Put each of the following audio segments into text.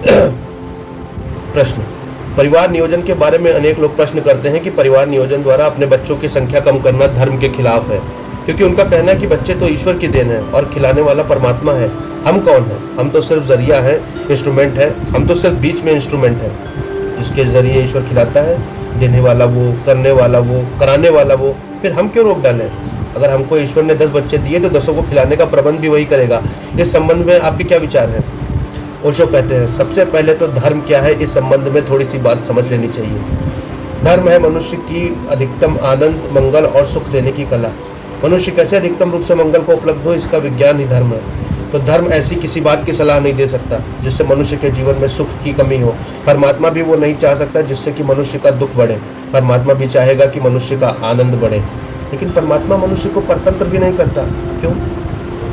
प्रश्न, परिवार नियोजन के बारे में अनेक लोग प्रश्न करते हैं कि परिवार नियोजन द्वारा अपने बच्चों की संख्या कम करना धर्म के खिलाफ है, क्योंकि उनका कहना है कि बच्चे तो ईश्वर की देन है और खिलाने वाला परमात्मा है। हम कौन हैं? हम तो सिर्फ जरिया है, इंस्ट्रूमेंट है। हम तो सिर्फ बीच में इंस्ट्रूमेंट है, जिसके जरिए ईश्वर खिलाता है। देने वाला वो, करने वाला वो, कराने वाला वो। फिर हम क्यों रोक डालें? अगर हमको ईश्वर ने 10 बच्चे दिए तो 10 को खिलाने का प्रबंध भी वही करेगा। इस संबंध में आपके क्या विचार हैं? ओशो कहते हैं, सबसे पहले तो धर्म क्या है, इस संबंध में थोड़ी सी बात समझ लेनी चाहिए। धर्म है मनुष्य की अधिकतम आनंद, मंगल और सुख देने की कला। मनुष्य कैसे अधिकतम रूप से मंगल को उपलब्ध हो, इसका विज्ञान ही धर्म है। तो धर्म ऐसी किसी बात की सलाह नहीं दे सकता जिससे मनुष्य के जीवन में सुख की कमी हो। परमात्मा भी वो नहीं चाह सकता जिससे कि मनुष्य का दुख बढ़े। परमात्मा भी चाहेगा कि मनुष्य का आनंद बढ़े, लेकिन परमात्मा मनुष्य को परतंत्र भी नहीं करता। क्यों?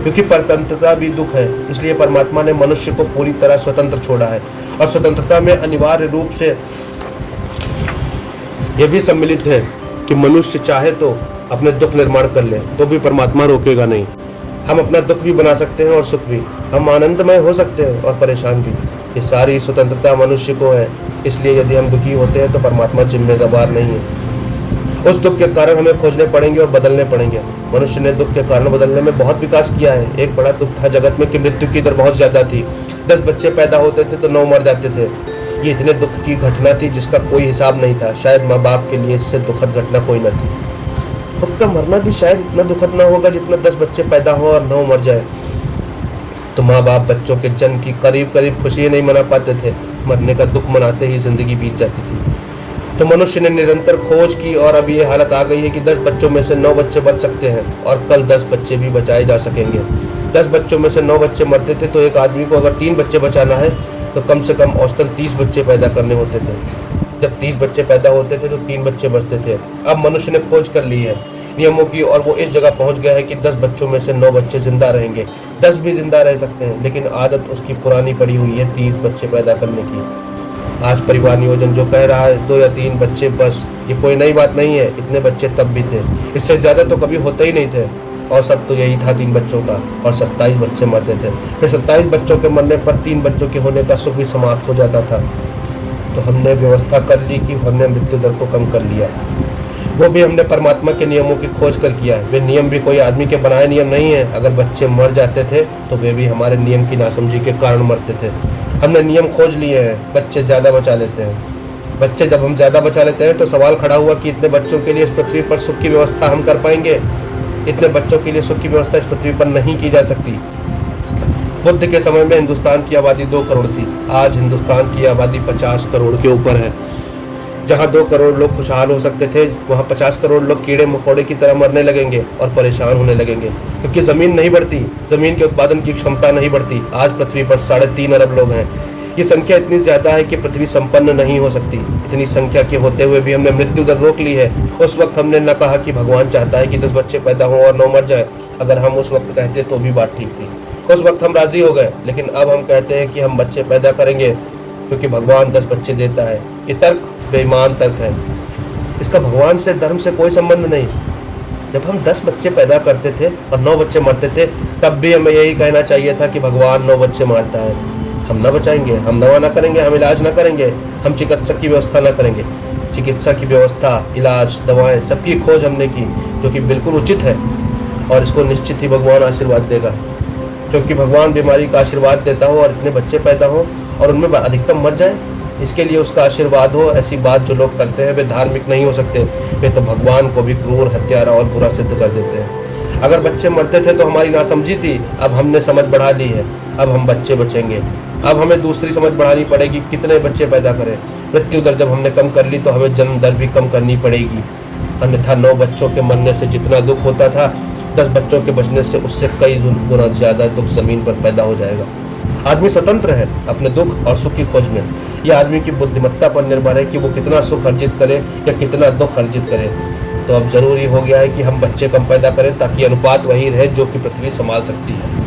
क्योंकि परतंत्रता भी दुख है। इसलिए परमात्मा ने मनुष्य को पूरी तरह स्वतंत्र छोड़ा है, और स्वतंत्रता में अनिवार्य रूप से यह भी सम्मिलित है कि मनुष्य चाहे तो अपने दुख निर्माण कर ले, तो भी परमात्मा रोकेगा नहीं। हम अपना दुख भी बना सकते हैं और सुख भी। हम आनंदमय हो सकते हैं और परेशान भी। ये सारी स्वतंत्रता मनुष्य को है। इसलिए यदि हम दुखी होते हैं तो परमात्मा जिम्मेदार नहीं है। उस दुख के कारण हमें खोजने पड़ेंगे और बदलने पड़ेंगे। मनुष्य ने दुख के कारण बदलने में बहुत विकास किया है। एक बड़ा दुख था जगत में कि मृत्यु की दर बहुत ज्यादा थी। 10 बच्चे पैदा होते थे तो 9 मर जाते थे। ये इतने दुख की घटना थी जिसका कोई हिसाब नहीं था। शायद माँ बाप के लिए इससे दुखद घटना कोई न थी। खुद का मरना भी शायद इतना दुखद ना होगा जितना 10 बच्चे पैदा हो और 9 मर जाए। तो माँ बाप बच्चों के जन्म की करीब करीब खुशी नहीं मना पाते थे। मरने का दुख मनाते ही जिंदगी बीत जाती थी। तो मनुष्य ने निरंतर खोज की और अब ये हालत आ गई है कि 10 बच्चों में से 9 बच्चे बच सकते हैं और कल 10 बच्चे भी बचाए जा सकेंगे। 10 बच्चों में से 9 बच्चे मरते थे तो एक आदमी को अगर 3 बच्चे बचाना है तो कम से कम औसतन 30 बच्चे पैदा करने होते थे। जब 30 बच्चे पैदा होते थे तो 3 बच्चे बचते थे। अब मनुष्य ने खोज कर ली है नियमों की, और वो इस जगह पहुंच गया है कि 10 बच्चों में से 9 बच्चे जिंदा रहेंगे। 10 भी जिंदा रह सकते हैं, लेकिन आदत उसकी पुरानी पड़ी हुई है 30 बच्चे पैदा करने की। आज परिवार नियोजन जो कह रहा है 2 या 3 बच्चे बस, ये कोई नई बात नहीं है। इतने बच्चे तब भी थे, इससे ज़्यादा तो कभी होते ही नहीं थे। और सब तो यही था 3 बच्चों का, और 27 बच्चे मरते थे। फिर 27 बच्चों के मरने पर 3 बच्चों के होने का सुख भी समाप्त हो जाता था। तो हमने व्यवस्था कर ली कि हमने मृत्यु दर को कम कर लिया। वो भी हमने परमात्मा के नियमों की खोज कर किया है। वे नियम भी कोई आदमी के बनाए नियम नहीं है। अगर बच्चे मर जाते थे तो वे भी हमारे नियम की नासमझी के कारण मरते थे। हमने नियम खोज लिए हैं, बच्चे ज़्यादा बचा लेते हैं। बच्चे जब हम ज़्यादा बचा लेते हैं तो सवाल खड़ा हुआ कि इतने बच्चों के लिए इस पृथ्वी पर सुख की व्यवस्था हम कर पाएंगे? इतने बच्चों के लिए सुख की व्यवस्था इस पृथ्वी पर नहीं की जा सकती। बुद्ध के समय में हिंदुस्तान की आबादी 2 करोड़ थी। आज हिंदुस्तान की आबादी 50 करोड़ के ऊपर है। जहाँ 2 करोड़ लोग खुशहाल हो सकते थे, वहाँ 50 करोड़ लोग कीड़े मकोड़े की तरह मरने लगेंगे और परेशान होने लगेंगे, क्योंकि ज़मीन नहीं बढ़ती, ज़मीन के उत्पादन की क्षमता नहीं बढ़ती। आज पृथ्वी पर 3.5 अरब लोग हैं। ये संख्या इतनी ज़्यादा है कि पृथ्वी संपन्न नहीं हो सकती। इतनी संख्या के होते हुए भी हमने मृत्यु दर रोक ली है। उस वक्त हमने न कहा कि भगवान चाहता है कि 10 बच्चे पैदा हों और 9 मर जाए। अगर हम उस वक्त कहते तो भी बात ठीक थी। उस वक्त हम राज़ी हो गए, लेकिन अब हम कहते हैं कि हम बच्चे पैदा करेंगे क्योंकि भगवान 10 बच्चे देता है। ये तर्क बेईमान तर्क है। इसका भगवान से, धर्म से कोई संबंध नहीं। जब हम 10 बच्चे पैदा करते थे और 9 बच्चे मरते थे, तब भी हमें यही कहना चाहिए था कि भगवान 9 बच्चे मारता है। हम ना बचाएंगे, हम दवा ना करेंगे, हम इलाज ना करेंगे, हम चिकित्सक की व्यवस्था ना करेंगे। चिकित्सा की व्यवस्था, इलाज, दवाएं, सबकी खोज हमने की, जो कि बिल्कुल उचित है, और इसको निश्चित ही भगवान आशीर्वाद देगा, क्योंकि भगवान बीमारी का आशीर्वाद देता हो और इतने बच्चे पैदा हों और उनमें अधिकतम मर जाए, इसके लिए उसका आशीर्वाद हो। ऐसी बात जो लोग करते हैं वे धार्मिक नहीं हो सकते। वे तो भगवान को भी क्रूर, हत्यारा और बुरा सिद्ध कर देते हैं। अगर बच्चे मरते थे तो हमारी नासमझी थी, अब हमने समझ बढ़ा ली है। अब हम बच्चे बचेंगे। अब हमें दूसरी समझ बढ़ानी पड़ेगी, कितने बच्चे पैदा करें। मृत्यु दर जब हमने कम कर ली तो हमें जन्म दर भी कम करनी पड़ेगी। अन्यथा 9 बच्चों के मरने से जितना दुख होता था, 10 बच्चों के बचने से उससे कई गुना ज़्यादा दुख ज़मीन पर पैदा हो जाएगा। आदमी स्वतंत्र है अपने दुख और सुख की खोज में। यह आदमी की बुद्धिमत्ता पर निर्भर है कि वो कितना सुख अर्जित करे या कितना दुख अर्जित करे। तो अब ज़रूरी हो गया है कि हम बच्चे कम पैदा करें ताकि अनुपात वही रहे जो कि पृथ्वी संभाल सकती है।